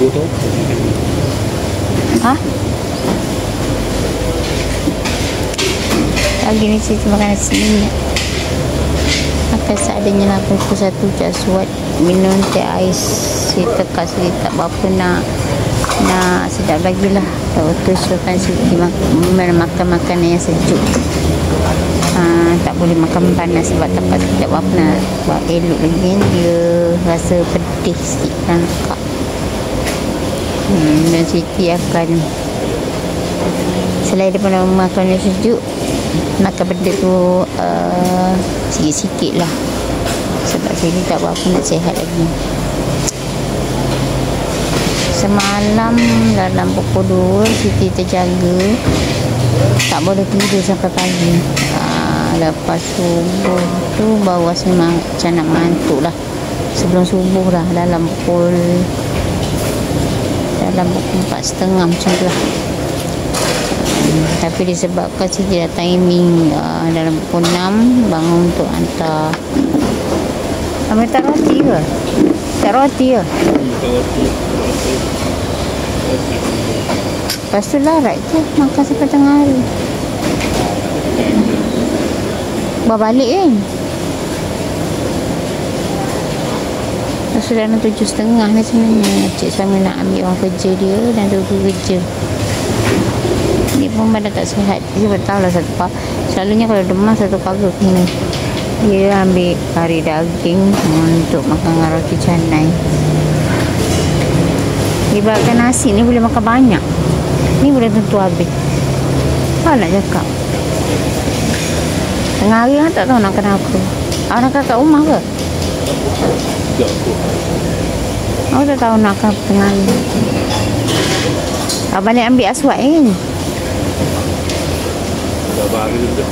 tu. Ha? Lagi ni saya makan nasi minyak. Makan seadanya lah pukul 1 suat. Minum teh ais. Saya tekat saya tak berapa nak sedap lagi lah. Tak betul suruhkan Siti makan makanan yang sejuk. Tak boleh makan panas sebab tak berapa nak buat elok lagi. Dia rasa pedih sikit kan kak. Dan Siti akan selain daripada makan yang sejuk, makan benda tu sikit-sikit lah. Sebab Siti tak berapa nak sihat lagi. Semalam dalam pukul 2 Siti terjaga, tak boleh tidur sampai pagi. Lepas subuh tu baru rasa macam nak mantuk lah. Sebelum subuh lah, dalam pukul 4:30 macam tu lah. Tapi disebabkan Siti dah timing dalam pukul 6 bangun untuk hantar. Ambil tak roti ke? Tak roti ke? Lepas tu larat je makan sampai tengah hari. Bawa balik kan? Lepas tu dalam 7:30 ni sebenarnya Cik Sami nak ambil orang kerja dia dan tunggu kerja. Dia pun pada tak sihat. Dia betul lah selalunya kalau demam satu pagi kena. Dia ambil kari daging untuk makan dengan roti canai. Ibaratkan nasi ni boleh makan banyak. Ni boleh tentu habis. Apa nak cakap? Tengah hari kan tak tahu nak kenapa. Awak nak kat rumah ke? Awak tak tahu nak ke tengah hari. Awak balik ambil aswad kan? Dah baru juga.